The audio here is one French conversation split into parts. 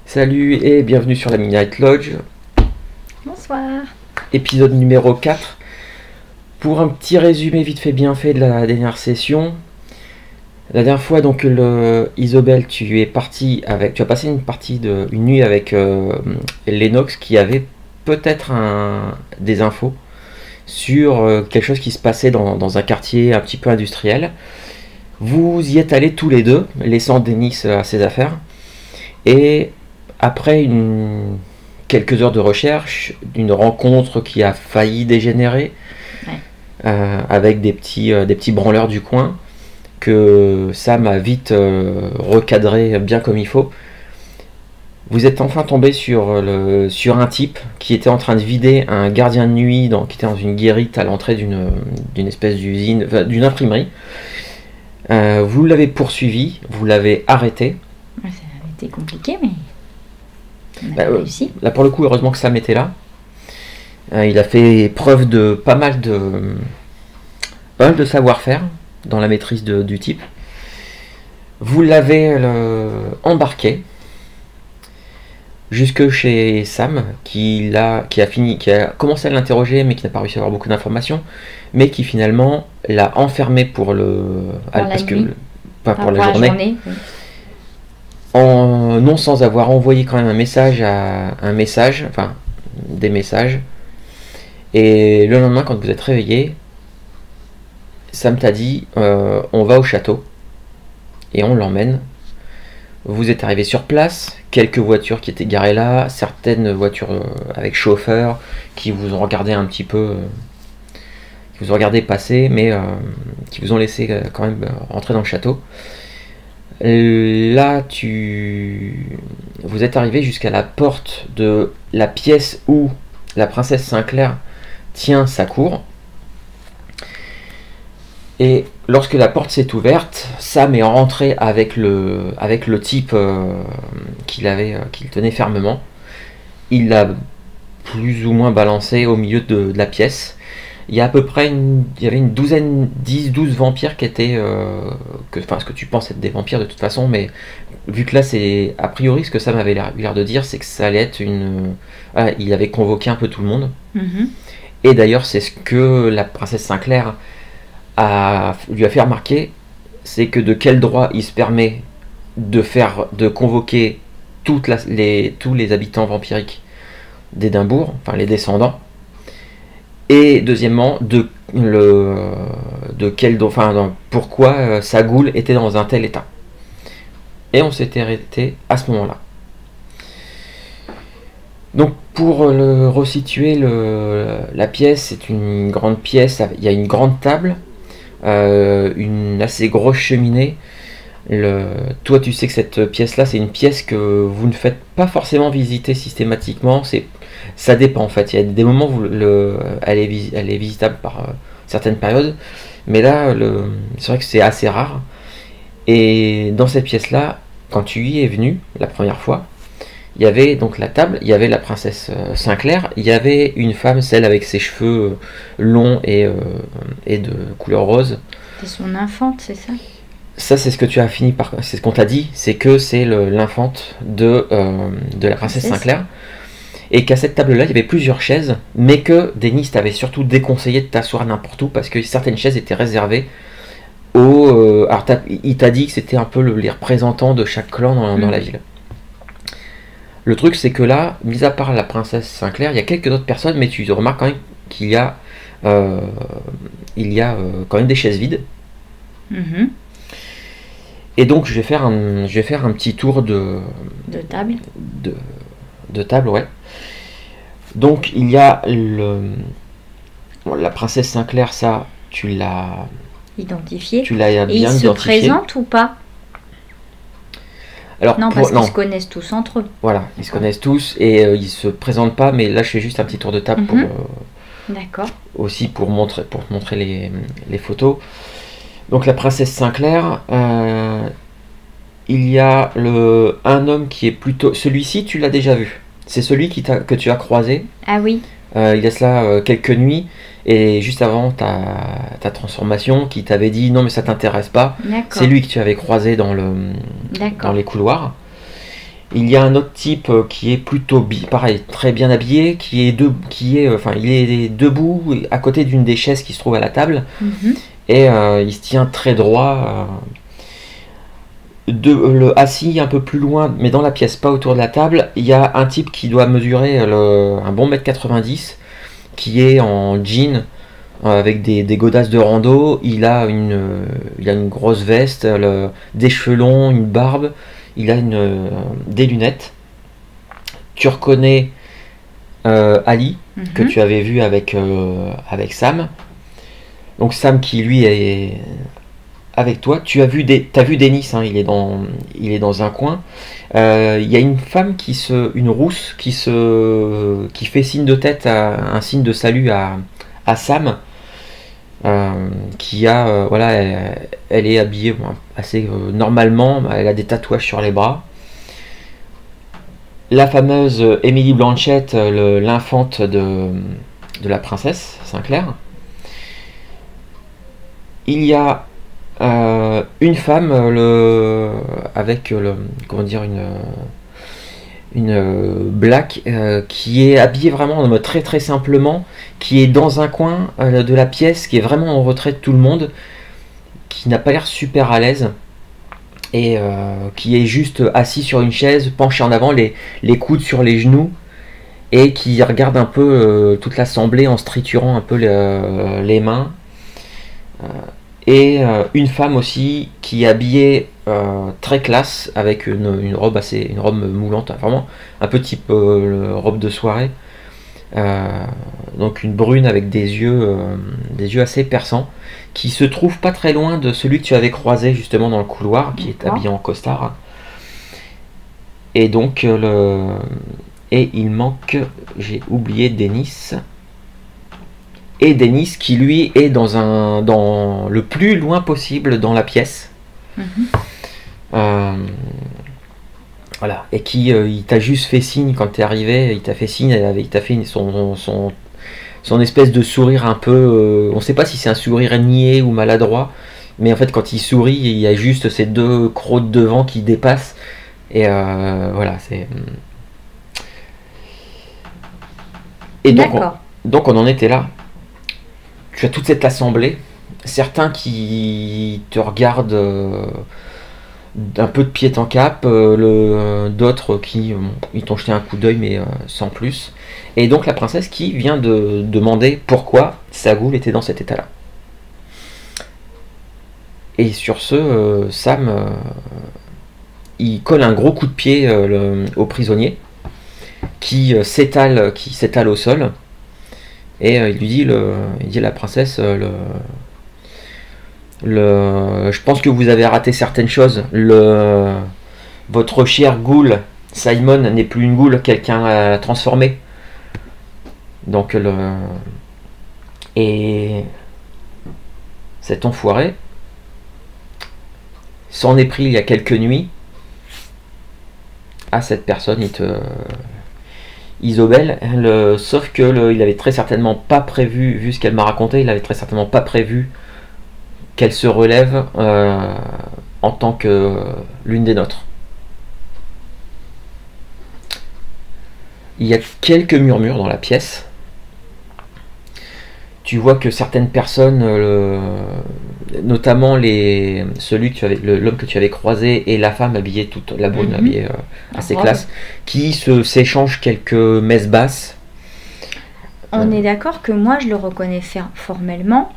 Salut et bienvenue sur la Midnight Lodge, Bonsoir. épisode numéro 4. Pour un petit résumé vite fait bien fait de la dernière session. La dernière fois donc Isobel, tu as passé une nuit avec Lennox qui avait peut-être des infos sur quelque chose qui se passait dans un quartier un petit peu industriel. Vous y êtes allés tous les deux, laissant Denis à ses affaires. Et après quelques heures de recherche, d'une rencontre qui a failli dégénérer, avec des petits branleurs du coin, que Sam a vite recadré bien comme il faut, vous êtes enfin tombé sur un type qui était en train de vider un gardien de nuit qui était dans une guérite à l'entrée d'une espèce d'usine, enfin, d'une imprimerie. Vous l'avez poursuivi, vous l'avez arrêté. Ça a été compliqué, mais on a réussi. Là, pour le coup, heureusement que Sam était là. Il a fait preuve de pas mal de savoir-faire dans la maîtrise du type. Vous l'avez embarqué jusque chez Sam, qui a commencé à l'interroger, mais qui n'a pas réussi à avoir beaucoup d'informations, mais qui finalement l'a enfermé pour la journée. Oui. Non sans avoir envoyé quand même des messages. Et le lendemain, quand vous êtes réveillé, Sam t'a dit on va au château et on l'emmène. Vous êtes arrivé sur place, quelques voitures qui étaient garées là, certaines voitures avec chauffeur qui vous ont regardé un petit peu, qui vous ont regardé passer, mais qui vous ont laissé quand même rentrer dans le château. Là, vous êtes arrivé jusqu'à la porte de la pièce où la princesse Sinclair tient sa cour. Et lorsque la porte s'est ouverte, Sam est rentré avec le type qu'il tenait fermement. Il l'a plus ou moins balancé au milieu de la pièce. Il y a à peu près il y avait une douzaine, 10-12 vampires qui étaient ce que tu penses être des vampires de toute façon, mais vu que là c'est a priori ce que Sam avait l'air de dire, c'est que ça allait être il avait convoqué un peu tout le monde. Et d'ailleurs c'est ce que la princesse Sinclair lui a fait remarquer, c'est que de quel droit il se permet de convoquer tous les habitants vampiriques d'Édimbourg, enfin les descendants. Et deuxièmement, pourquoi Sagoul était dans un tel état. Et on s'était arrêté à ce moment-là. Donc pour le resituer, la pièce, c'est une grande pièce, il y a une grande table, une assez grosse cheminée. Toi tu sais que cette pièce-là, c'est une pièce que vous ne faites pas forcément visiter systématiquement, ça dépend en fait. Il y a des moments où elle est visitable par certaines périodes, mais là, c'est vrai que c'est assez rare. Et dans cette pièce-là, quand tu y es venu la première fois, il y avait donc la table, il y avait la princesse Sinclair, il y avait une femme, celle avec ses cheveux longs et de couleur rose. C'est son infante, c'est ça? Ça, c'est ce que tu as c'est ce qu'on t'a dit, c'est que c'est l'infante de la princesse Sinclair. Et qu'à cette table-là, il y avait plusieurs chaises, mais que Denis t'avait surtout déconseillé de t'asseoir n'importe où, parce que certaines chaises étaient réservées alors il t'a dit que c'était un peu les représentants de chaque clan dans la ville. Le truc, c'est que là, mis à part la princesse Sinclair, il y a quelques autres personnes, mais tu remarques quand même qu'il y a quand même des chaises vides. Et donc, je vais faire un petit tour de table. De table, ouais. Donc il y a la princesse Sinclair, ça tu l'as identifié. Tu l'as bien identifié. Et ils se présentent ou pas? Alors, non, parce qu'ils se connaissent tous entre eux. Voilà, ils se connaissent tous et ils se présentent pas, mais là je fais juste un petit tour de table D'accord. Aussi pour montrer les photos. Donc la princesse Sinclair, il y a un homme qui est plutôt... Celui-ci, tu l'as déjà vu. C'est celui que tu as croisé. Ah oui. Il y a cela quelques nuits. Et juste avant ta transformation, qui t'avait dit non mais ça t'intéresse pas. C'est lui que tu avais croisé dans les couloirs. Il y a un autre type qui est plutôt pareil, très bien habillé, enfin, il est debout à côté d'une des chaises qui se trouve à la table, et il se tient très droit, assis un peu plus loin, mais dans la pièce, pas autour de la table. Il y a un type qui doit mesurer un bon mètre 90, qui est en jean, avec des godasses de rando. Il a une grosse veste, des cheveux longs, une barbe, il a des lunettes. Tu reconnais Ali, que tu avais vu avec Sam. Donc Sam qui lui est avec toi. T'as vu Denis, hein, il est dans un coin. Il y a une femme une rousse qui fait signe de tête, un signe de salut à Sam. Voilà, elle est habillée assez normalement, elle a des tatouages sur les bras. La fameuse Emily Blanchett, l'infante de la princesse Sinclair. Il y a une femme avec comment dire, une black, qui est habillée vraiment en mode très très simplement, qui est dans un coin de la pièce, qui est vraiment en retrait de tout le monde, qui n'a pas l'air super à l'aise, et qui est juste assis sur une chaise, penché en avant, les coudes sur les genoux, et qui regarde un peu toute l'assemblée en se triturant un peu les mains. Et une femme aussi qui est habillée très classe, avec une robe moulante, vraiment un peu type robe de soirée, donc une brune avec des yeux assez perçants, qui se trouve pas très loin de celui que tu avais croisé justement dans le couloir, qui est habillé en costard. Et donc et il manque, j'ai oublié Denis. Et Denis qui lui est dans le plus loin possible dans la pièce. Voilà. Et qui il t'a juste fait signe quand t'es arrivé, il t'a fait signe, il t'a fait son espèce de sourire un peu, on sait pas si c'est un sourire niais ou maladroit, mais en fait quand il sourit, il y a juste ces deux crocs de devant qui dépassent, et voilà, c'est... Et donc on en était là. Tu as toute cette assemblée, certains qui te regardent d'un peu de pied en cap, d'autres qui ils t'ont jeté un coup d'œil, mais sans plus. Et donc la princesse qui vient de demander pourquoi Sagoul était dans cet état-là. Et sur ce, Sam, il colle un gros coup de pied au prisonnier, qui s'étale au sol. Et il lui dit, la princesse, je pense que vous avez raté certaines choses. Votre cher ghoul, Simon, n'est plus une ghoul, quelqu'un a transformé. Donc et cet enfoiré s'en est pris il y a quelques nuits à cette personne, Isobel, sauf que il avait très certainement pas prévu, vu ce qu'elle m'a raconté, il avait très certainement pas prévu qu'elle se relève en tant que l'une des nôtres. Il y a quelques murmures dans la pièce. Tu vois que certaines personnes, notamment l'homme que tu avais croisé et la femme habillée, la brune habillée assez classe, qui s'échangent quelques messes basses. On est d'accord que moi je le reconnais formellement.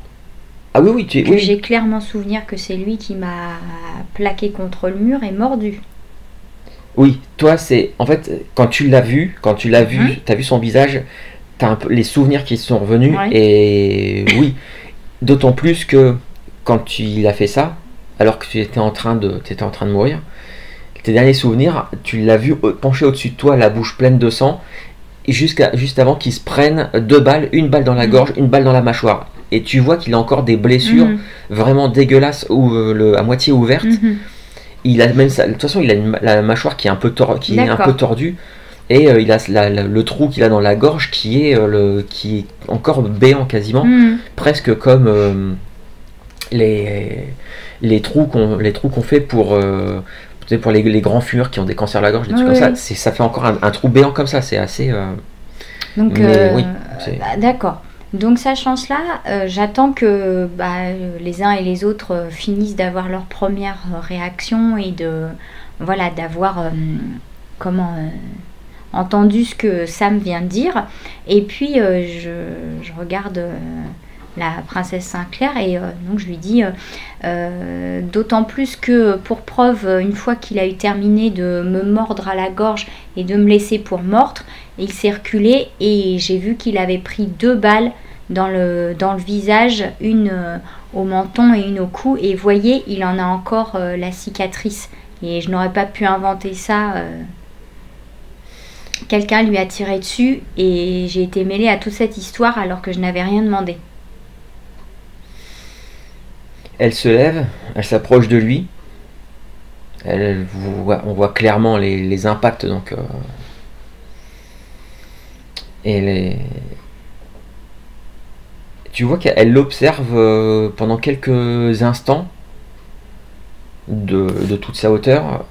Ah oui, oui. J'ai clairement souvenir que c'est lui qui m'a plaqué contre le mur et mordu. Oui, toi c'est en fait quand tu l'as vu, t'as vu son visage. T'as un peu les souvenirs qui sont revenus, et oui, d'autant plus que quand il a fait ça, alors que tu étais en train de mourir, tes derniers souvenirs, tu l'as vu penché au-dessus de toi, la bouche pleine de sang, et juste avant qu'il se prenne 2 balles, une balle dans la gorge, une balle dans la mâchoire, et tu vois qu'il a encore des blessures vraiment dégueulasses ou à moitié ouvertes. Il a même ça, de toute façon, il a la mâchoire qui est un peu tordue. Et il a le trou qu'il a dans la gorge qui est encore béant quasiment, presque comme les trous qu'on fait pour sais, pour les grands fumeurs qui ont des cancers de la gorge, des Oui, trucs comme oui. ça, ça fait encore un trou béant comme ça, c'est assez... Donc, mais oui, d'accord. Donc, sachant cela, j'attends que les uns et les autres finissent d'avoir leur première réaction et voilà, d'avoir entendu ce que Sam vient de dire. Et puis, je regarde la princesse Sinclair et donc je lui dis d'autant plus que pour preuve, une fois qu'il a eu terminé de me mordre à la gorge et de me laisser pour morte, il s'est reculé et j'ai vu qu'il avait pris 2 balles dans le visage, une au menton et une au cou, et voyez, il en a encore la cicatrice, et je n'aurais pas pu inventer ça. Quelqu'un lui a tiré dessus et j'ai été mêlée à toute cette histoire alors que je n'avais rien demandé. elle se lève, elle s'approche de lui, on voit clairement les impacts, donc... tu vois qu'elle l'observe pendant quelques instants de toute sa hauteur.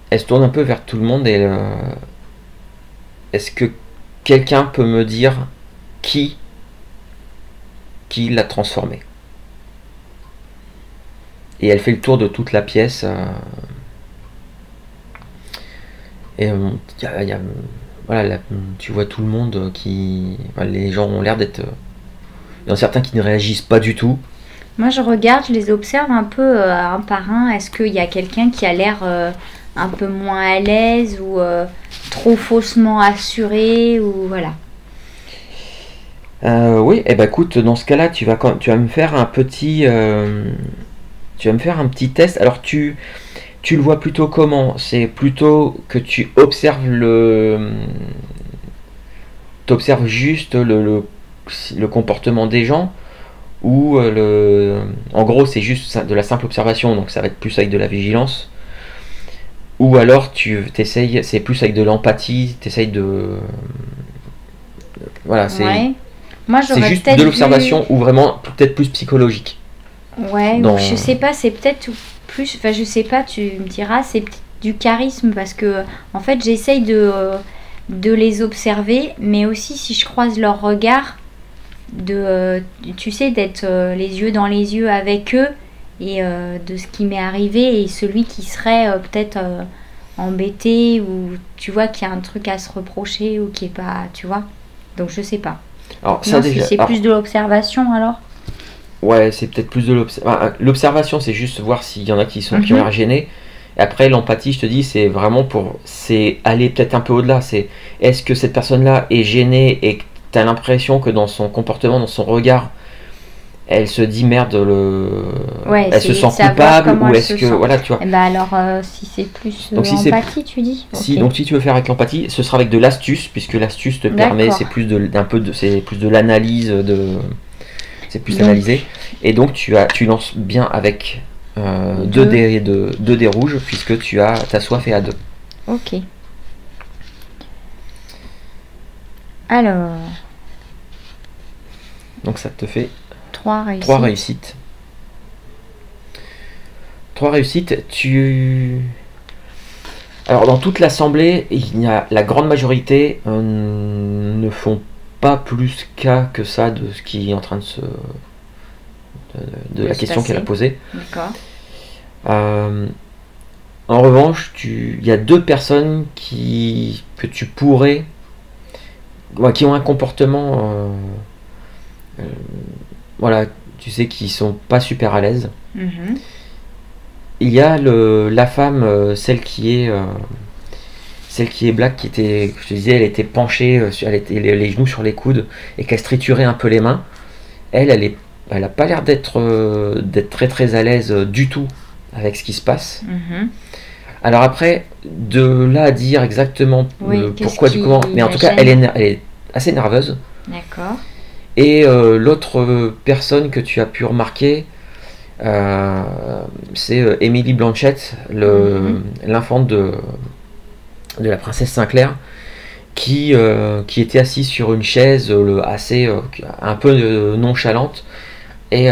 Elle se tourne un peu vers tout le monde et est-ce que quelqu'un peut me dire qui l'a transformé? Et elle fait le tour de toute la pièce. Et voilà, tu vois tout le monde les gens ont l'air d'être... Il y en a certains qui ne réagissent pas du tout. Moi je regarde, je les observe un peu un par un. Est-ce qu'il y a quelqu'un qui a l'air un peu moins à l'aise ou trop faussement assuré ou voilà. Oui, et écoute, dans ce cas-là, tu vas me faire un petit test. Alors tu le vois plutôt comment? C'est plutôt que tu observes t'observes juste le comportement des gens, ou en gros c'est juste de la simple observation, donc ça va être plus avec de la vigilance, ou alors t'essayes, c'est plus avec de l'empathie, t'essayes voilà, c'est... Ouais. Moi, c'est juste de l'observation ou vraiment peut-être plus psychologique. Ouais, je sais pas, c'est peut-être plus... Enfin, je sais pas, tu me diras, c'est peut-être du charisme parce que, en fait, j'essaye de les observer, mais aussi si je croise leur regard, tu sais, d'être les yeux dans les yeux avec eux et de ce qui m'est arrivé et celui qui serait peut-être embêté ou, tu vois, qui a un truc à se reprocher ou qui est pas... Tu vois. Donc, je sais pas. Alors, non, si c'est plus de l'observation alors. Ouais, c'est peut-être plus de l'observation, c'est juste voir s'il y en a qui ont l'air gênés. Et après, l'empathie, je te dis, c'est vraiment c'est aller peut-être un peu au-delà. C'est est-ce que cette personne-là est gênée et tu as l'impression que dans son comportement, dans son regard, elle se dit merde, elle se sent coupable, ou est-ce que voilà, tu vois. Et alors si c'est plus l'empathie, tu dis. Si, donc si tu veux faire avec l'empathie, ce sera avec de l'astuce, puisque l'astuce te permet, c'est plus de l'analyse, c'est plus analysé, et donc tu lances bien avec 2 dés rouges, puisque ta soif est à 2. Ok. Alors. Donc ça te fait 3 réussites. 3 réussites, alors dans toute l'assemblée, la grande majorité ne font pas plus cas que ça de ce qui est en train de la question qu'elle a posée. D'accord. En revanche, il y a 2 personnes que tu pourrais, qui ont un comportement, voilà, tu sais, qui sont pas super à l'aise. Il y a la femme, celle qui est black, qui était, je te disais, elle était penchée, elle était les genoux sur les coudes et qu'elle se triturait un peu les mains. Elle a pas l'air d'être très très à l'aise du tout avec ce qui se passe. Alors après, de là à dire exactement pourquoi du comment, mais en tout cas elle est assez nerveuse. D'accord. Et l'autre personne que tu as pu remarquer, c'est Emily Blanchett, l'infante de la princesse Sinclair, qui était assise sur une chaise assez un peu nonchalante, et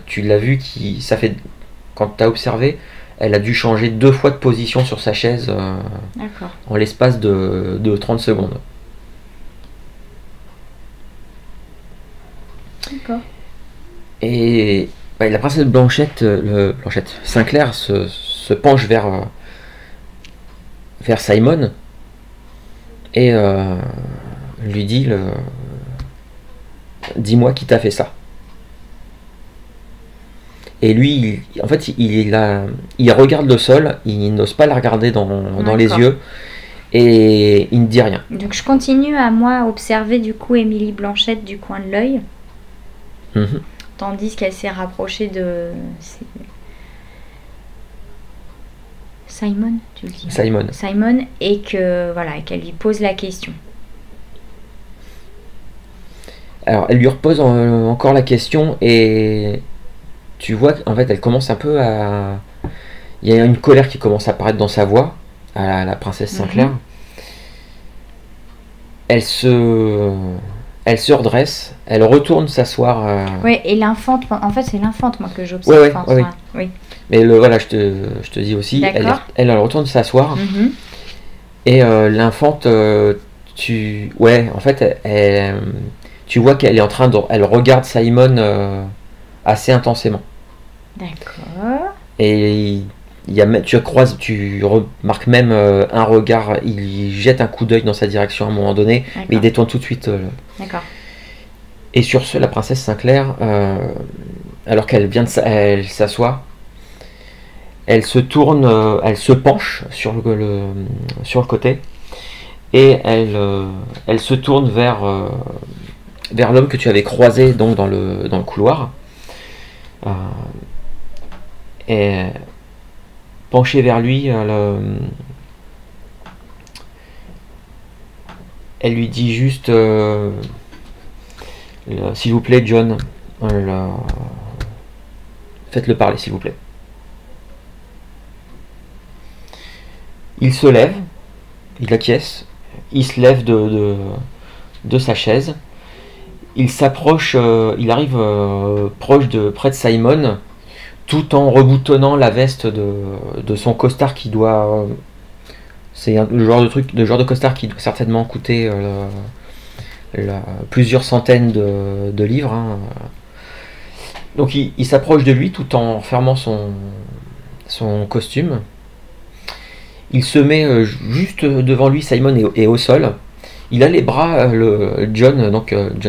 tu l'as vu ça fait quand tu as observé, elle a dû changer 2 fois de position sur sa chaise en l'espace de 30 secondes. D'accord. Et la princesse Blanchette, Sinclair se penche vers Simon et lui dit dis-moi qui t'a fait ça. Et lui, en fait, il regarde le sol, il n'ose pas la regarder dans les yeux, et il ne dit rien. Donc je continue à moi observer du coup Émilie Blanchette du coin de l'œil, tandis qu'elle s'est rapprochée de Simon, tu le dis. Simon, et que voilà, qu'elle lui pose la question. Alors elle lui repose encore la question et tu vois qu'en fait elle commence un peu à... Il y a une colère qui commence à apparaître dans sa voix, à la princesse Sinclair. Elle se redresse, elle retourne s'asseoir. Oui, et l'infante, en fait c'est l'infante moi que j'observe. Oui. Mais voilà, je te dis aussi, elle retourne s'asseoir. Et l'infante, en fait, tu vois qu'elle est en train elle regarde Simon assez intensément. D'accord. Et tu remarques même un regard, il jette un coup d'œil dans sa direction à un moment donné, mais il détourne tout de suite. D'accord. Et sur ce, la princesse Sinclair, alors qu'elle vient elle s'assoit, elle se tourne, elle se penche sur le côté, et elle se tourne vers l'homme que tu avais croisé donc dans le couloir. Et penchée vers lui, elle lui dit juste s'il vous plaît John, faites-le parler s'il vous plaît. Il se lève, il acquiesce, il se lève de sa chaise, il s'approche, il arrive près de Simon, tout en reboutonnant la veste de son costard qui doit... c'est le genre de costard qui doit certainement coûter plusieurs centaines de livres. Donc il s'approche de lui tout en fermant son costume. Il se met juste devant lui, Simon est au sol. Il a les bras, John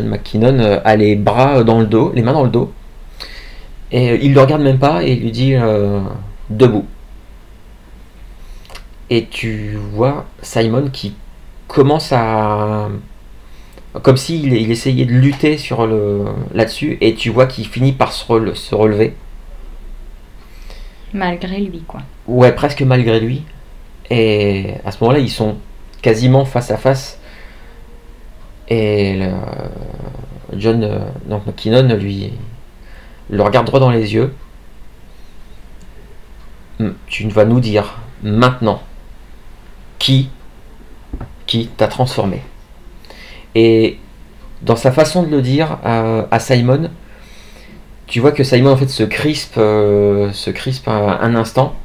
McKinnon a les bras dans le dos, les mains dans le dos. Et il le regarde même pas et il lui dit debout. Et tu vois Simon qui commence à... comme s'il essayait de lutter là-dessus, et tu vois qu'il finit par se relever. Malgré lui, quoi. Ouais, presque malgré lui. Et à ce moment-là, ils sont quasiment face à face. Et John McKinnon lui le regarde droit dans les yeux. Tu vas nous dire maintenant qui t'a transformé. Et dans sa façon de le dire à Simon, tu vois que Simon en fait se crispe un instant,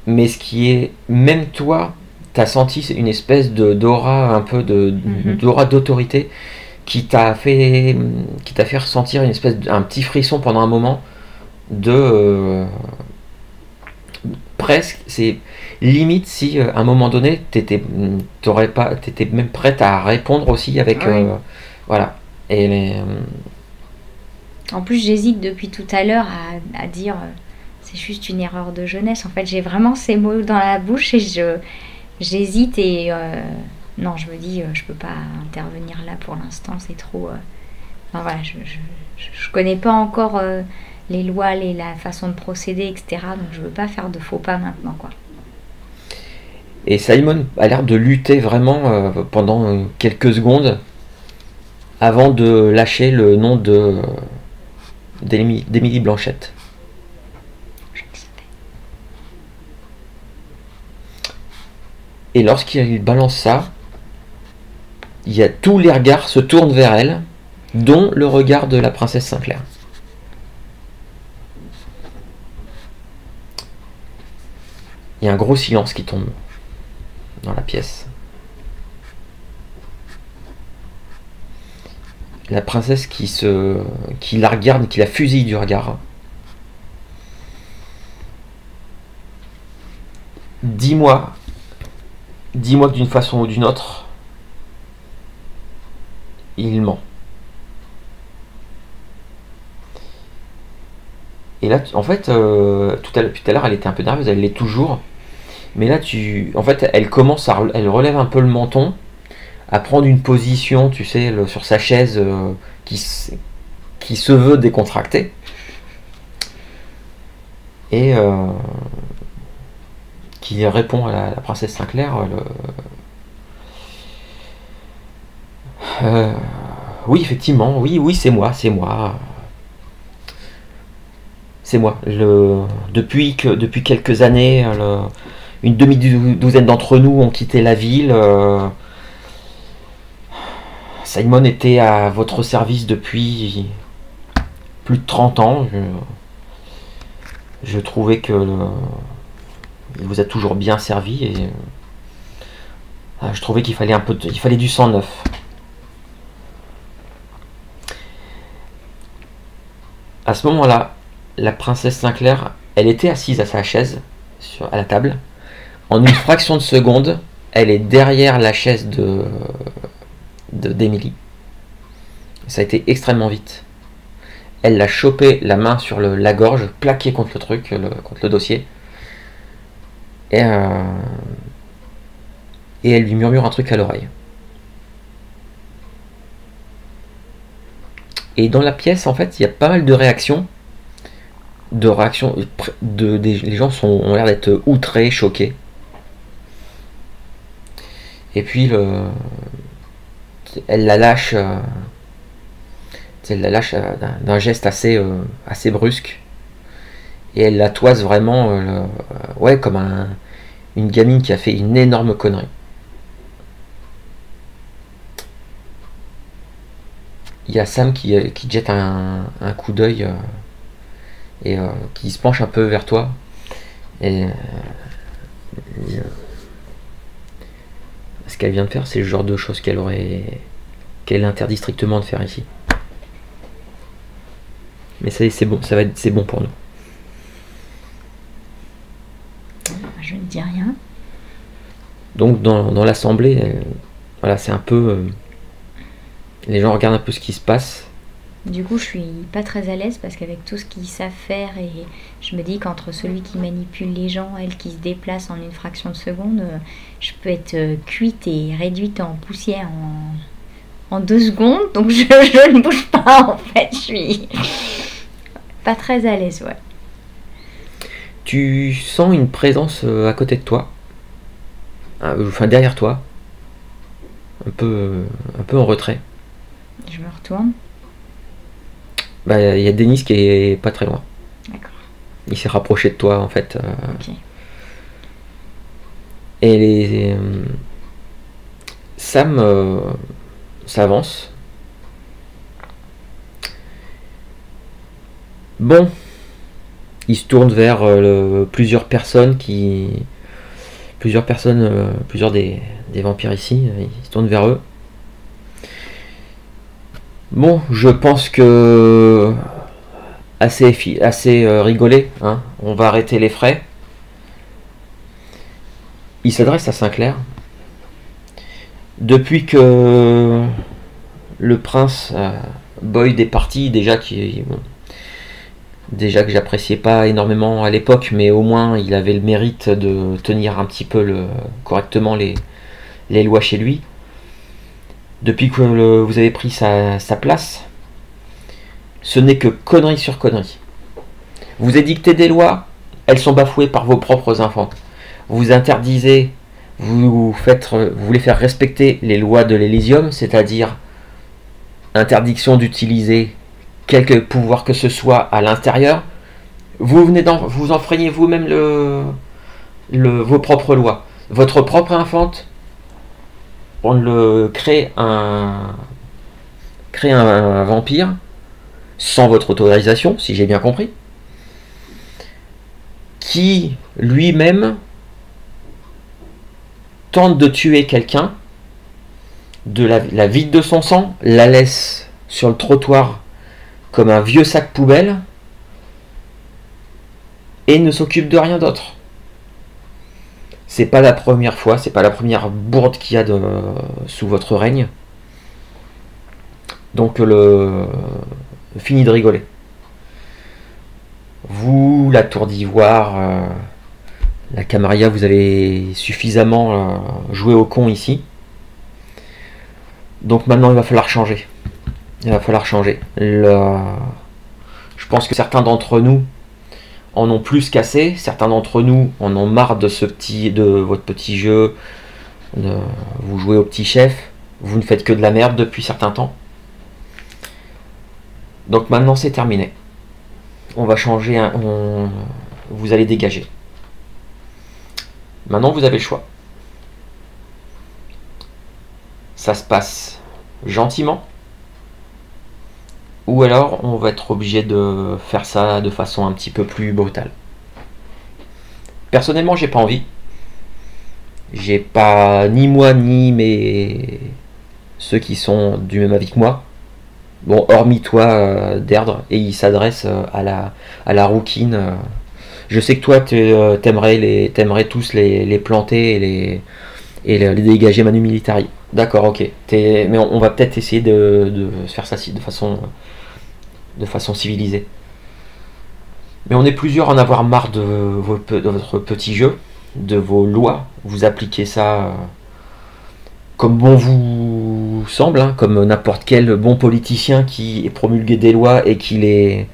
mais ce qui est, même toi t'as senti une espèce d'aura, un peu d'aura d'autorité qui t'a fait ressentir une espèce un petit frisson pendant un moment presque, c'est limite si à un moment donné t'étais même prête à répondre aussi avec voilà. Et en plus j'hésite depuis tout à l'heure à dire c'est juste une erreur de jeunesse. En fait j'ai vraiment ces mots dans la bouche et j'hésite et non, je me dis je peux pas intervenir là pour l'instant, c'est trop enfin voilà, je connais pas encore les lois, la façon de procéder, etc. Donc je veux pas faire de faux pas maintenant, quoi. Et Simon a l'air de lutter vraiment pendant quelques secondes avant de lâcher le nom d'Émilie Blanchette. Et lorsqu'il balance ça, il y a tous les regards se tournent vers elle, dont le regard de la princesse Sinclair. Il y a un gros silence qui tombe dans la pièce. La princesse qui la regarde, qui la fusille du regard. Dis-moi que d'une façon ou d'une autre, il ment. Et là, en fait, tout à l'heure, elle était un peu nerveuse, elle l'est toujours. Mais là, en fait, elle relève un peu le menton, à prendre une position, tu sais, sur sa chaise qui se veut décontractée. Et qui répond à la princesse Sinclair. Oui, effectivement, oui, c'est moi. C'est moi. Depuis quelques années, une demi-douzaine d'entre nous ont quitté la ville. Simon était à votre service depuis plus de 30 ans. Je trouvais que il vous a toujours bien servi et je trouvais qu'il fallait il fallait du sang neuf. À ce moment-là, la princesse Sinclair, elle était assise à sa chaise, à la table. En une fraction de seconde, elle est derrière la chaise d'Emily. Ça a été extrêmement vite. Elle l'a chopé la main sur la gorge, plaqué contre le truc, contre le dossier. Et elle lui murmure un truc à l'oreille. Et dans la pièce, en fait, il y a pas mal de réactions. Les gens ont l'air d'être outrés, choqués. Et puis elle la lâche. Elle la lâche d'un geste assez brusque. Et elle la toise vraiment, ouais, comme une gamine qui a fait une énorme connerie. Il y a Sam qui jette un coup d'œil et qui se penche un peu vers toi. Et ce qu'elle vient de faire, c'est le genre de choses qu'elle interdit strictement de faire ici. Mais c'est bon, c'est bon pour nous. Je ne dis rien. Donc dans l'assemblée, voilà, c'est un peu... les gens regardent un peu ce qui se passe. Du coup, je suis pas très à l'aise parce qu'avec tout ce qu'ils savent faire, et je me dis qu'entre celui qui manipule les gens, elle qui se déplace en une fraction de seconde, je peux être cuite et réduite en poussière en 2 secondes. Donc je ne bouge pas en fait. Je suis pas très à l'aise, ouais. Tu sens une présence à côté de toi, enfin derrière toi, un peu en retrait. Je me retourne. Bah, y a Denis qui est pas très loin. D'accord. Il s'est rapproché de toi en fait. Ok. Et Sam s'avance. Bon, il se tourne vers plusieurs des vampires ici. Il se tourne vers eux. Bon, je pense que assez rigolé, hein. On va arrêter les frais. Il s'adresse à Sinclair. Depuis que le prince Boyd est parti, déjà que j'appréciais pas énormément à l'époque, mais au moins il avait le mérite de tenir un petit peu correctement les lois chez lui. Depuis que vous avez pris sa place, ce n'est que connerie sur connerie. Vous édictez des lois, elles sont bafouées par vos propres enfants. Vous interdisez, vous voulez faire respecter les lois de l'Elysium, c'est-à-dire interdiction d'utiliser quelque pouvoir que ce soit à l'intérieur. Vous enfreignez vous-même vos propres lois. Votre propre infante, on le crée un vampire sans votre autorisation, si j'ai bien compris, qui lui-même tente de tuer quelqu'un, la vide de son sang, la laisse sur le trottoir comme un vieux sac poubelle et ne s'occupe de rien d'autre. C'est pas la première fois, c'est pas la première bourde qu'il y a sous votre règne. Donc fini de rigoler. Vous, la Tour d'Ivoire, la Camarilla, vous avez suffisamment joué au con ici. Donc maintenant il va falloir changer. Il va falloir changer. Je pense que certains d'entre nous en ont plus qu'assez. Certains d'entre nous en ont marre de votre petit jeu. Vous jouez au petit chef. Vous ne faites que de la merde depuis certains temps. Donc maintenant c'est terminé. On va changer. Vous allez dégager. Maintenant vous avez le choix. Ça se passe gentiment. Ou alors on va être obligé de faire ça de façon un petit peu plus brutale. Personnellement j'ai pas envie. J'ai pas ni moi ni ceux qui sont du même avis que moi. Bon, hormis toi Derdre, et il s'adresse à la rouquine. Je sais que toi t'aimerais tous les planter et les dégager manu militari. D'accord, ok. Mais on va peut-être essayer de faire ça de façon civilisée. Mais on est plusieurs à en avoir marre de votre petit jeu, de vos lois. Vous appliquez ça comme bon vous semble, hein, comme n'importe quel bon politicien qui promulgue des lois et qui les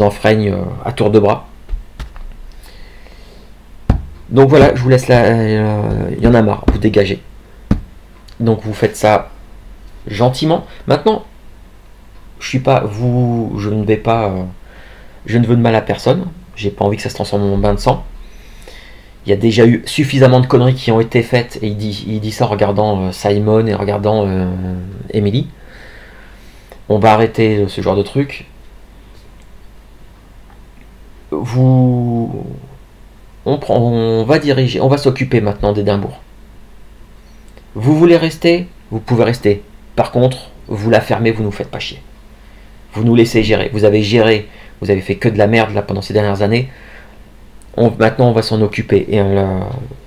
enfreigne à tour de bras. Donc voilà, je vous laisse là, il y en a marre, vous dégagez. Donc vous faites ça gentiment. Maintenant, je ne veux de mal à personne. J'ai pas envie que ça se transforme en mon bain de sang. Il y a déjà eu suffisamment de conneries qui ont été faites, et il dit ça en regardant Simon et en regardant Emily. On va arrêter ce genre de truc. On va s'occuper maintenant d'Édimbourg. Vous voulez rester, vous pouvez rester. Par contre, vous la fermez, vous nous faites pas chier. Vous nous laissez gérer. Vous avez fait que de la merde là pendant ces dernières années. Maintenant, on va s'en occuper. Et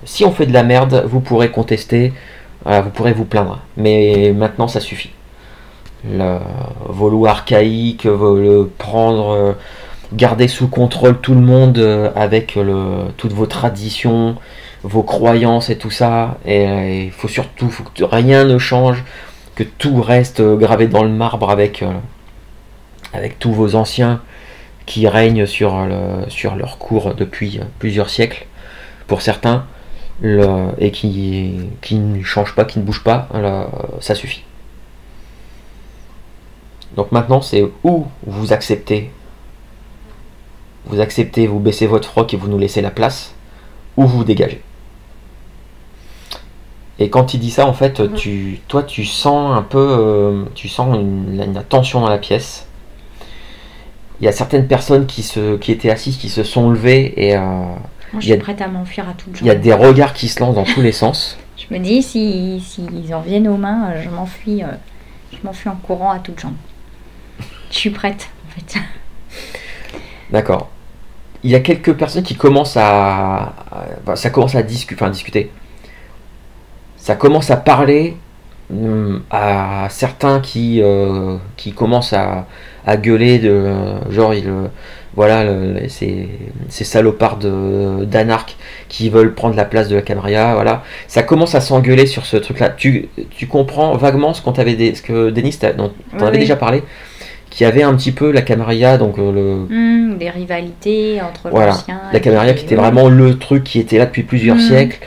si on fait de la merde, vous pourrez contester, vous pourrez vous plaindre. Mais maintenant, ça suffit. Vos lois archaïques, garder sous contrôle tout le monde avec toutes vos traditions, vos croyances et tout ça. Et il faut surtout que rien ne change, que tout reste gravé dans le marbre avec tous vos anciens qui règnent sur leur cour depuis plusieurs siècles, pour certains, et qui ne changent pas, qui ne bougent pas, ça suffit. Donc maintenant, c'est où vous acceptez, vous baissez votre froc et vous nous laissez la place, ou vous dégagez. Et quand il dit ça, en fait, tu sens un peu, une tension dans la pièce. Il y a certaines personnes qui étaient assises, qui se sont levées, et moi, je suis prête à m'enfuir à toutes jambes. Il y a des regards qui se lancent dans tous les sens. Je me dis, s'ils en viennent aux mains, je m'enfuis en courant à toutes jambes. Je suis prête, en fait. D'accord. Il y a quelques personnes qui commencent ça commence à discuter. Ça commence à parler à certains qui commencent à gueuler genre ces salopards d'anarques qui veulent prendre la place de la Camarilla, voilà. Ça commence à s'engueuler sur ce truc là. Tu comprends vaguement ce que Denis t'en avait déjà parlé, qu'il y avait un petit peu la Camarilla, donc des rivalités entre l'anciens, la Camarilla qui était vraiment le truc qui était là depuis plusieurs siècles,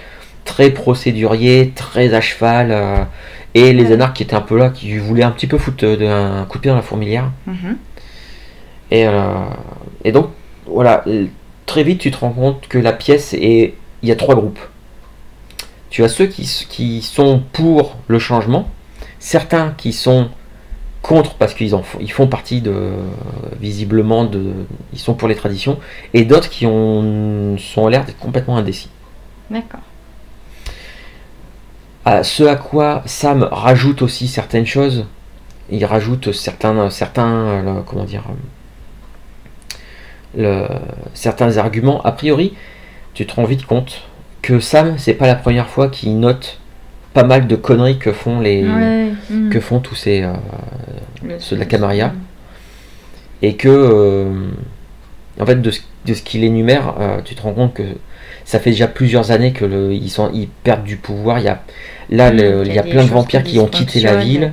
très procédurier, très à cheval, et les anarches qui étaient un peu là, qui voulaient un petit peu foutre un coup de pied dans la fourmilière. Et donc voilà, très vite tu te rends compte que la pièce il y a trois groupes. Tu as ceux qui sont pour le changement, certains qui sont contre parce qu'ils font partie visiblement ils sont pour les traditions, et d'autres qui sont l'air d'être complètement indécis. D'accord. ce à quoi Sam rajoute aussi certaines choses. Il rajoute comment dire, le, certains arguments. A priori, tu te rends vite compte que Sam, c'est pas la première fois qu'il note pas mal de conneries que font que font tous ceux de la Camarilla, et que en fait de ce qu'il énumère, tu te rends compte que ça fait déjà plusieurs années que ils perdent du pouvoir. Il y a plein de vampires qui ont quitté la ville,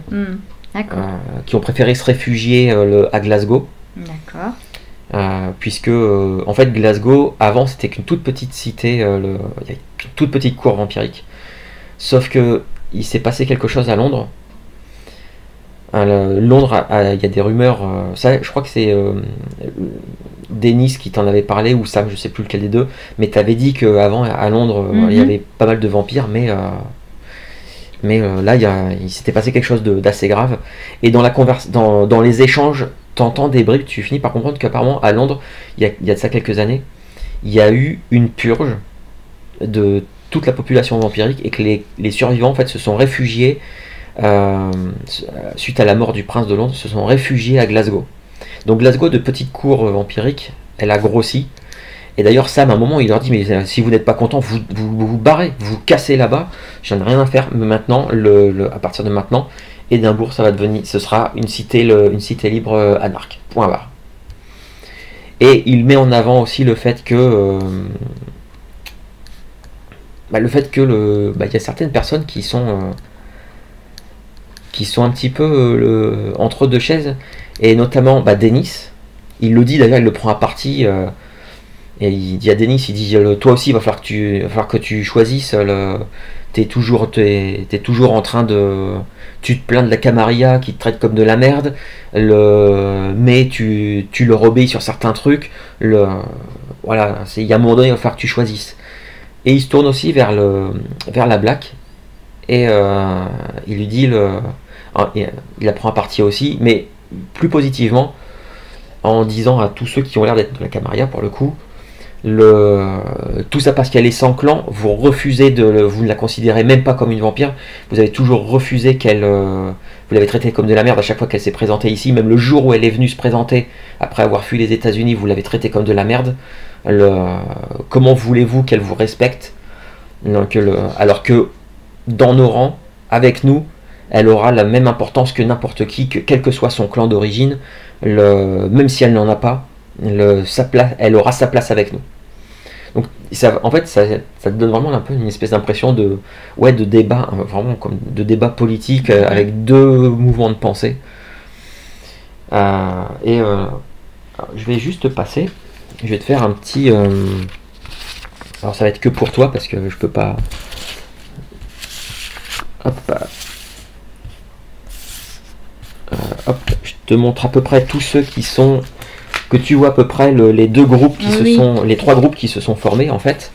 qui ont préféré se réfugier à Glasgow. D'accord. Puisque en fait Glasgow avant c'était qu'une toute petite cité, il y a une toute petite cour vampirique, sauf que il s'est passé quelque chose à Londres. Londres, il y a des rumeurs, ça je crois que c'est Denis qui t'en avait parlé, ou Sam, je sais plus lequel des deux, mais t'avais dit qu'avant à Londres il y avait pas mal de vampires, mais là il s'était passé quelque chose d'assez grave, et dans les échanges t'entends des bribes, tu finis par comprendre qu'apparemment à Londres, il y a de ça quelques années, il y a eu une purge de toute la population vampirique, et que les survivants en fait se sont réfugiés suite à la mort du prince de Londres, se sont réfugiés à Glasgow. Donc Glasgow, de petite cour vampirique, elle a grossi. Et d'ailleurs Sam à un moment il leur dit, mais si vous n'êtes pas content, vous barrez, vous cassez là-bas, j'en ai rien à faire. Mais maintenant, à partir de maintenant, Édimbourg, ce sera une cité libre anarque. Point barre. Et il met en avant aussi le fait que il y a certaines personnes qui sont un petit peu entre deux chaises, et notamment Denis. Il le dit d'ailleurs, il le prend à partie, et il dit à Denis, il dit, toi aussi il va falloir que tu choisisses, t'es toujours en train tu te plains de la Camarilla qui te traite comme de la merde, mais tu leur obéis sur certains trucs, voilà, il y a un moment donné il va falloir que tu choisisses. Et il se tourne aussi vers la Black, et il lui dit il la prend à partie aussi, mais plus positivement, en disant à tous ceux qui ont l'air d'être de la Camarilla pour le coup, tout ça parce qu'elle est sans clan, vous ne la considérez même pas comme une vampire, vous avez toujours refusé vous l'avez traitée comme de la merde à chaque fois qu'elle s'est présentée ici, même le jour où elle est venue se présenter après avoir fui les États-Unis, vous l'avez traitée comme de la merde. Comment voulez-vous qu'elle vous respecte, alors que dans nos rangs, avec nous, elle aura la même importance que n'importe qui, quel que soit son clan d'origine, même si elle n'en a pas, elle aura sa place avec nous. Donc en fait, ça te donne vraiment un peu une espèce d'impression de débat, vraiment comme de débat politique, avec deux mouvements de pensée. Je vais juste passer, je vais te faire un petit... alors ça va être que pour toi parce que je peux pas... Hop, je te montre à peu près tous ceux que tu vois à peu près les deux groupes les trois groupes qui se sont formés en fait.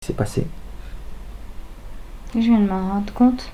s'est passé. Je viens de m'en rendre compte.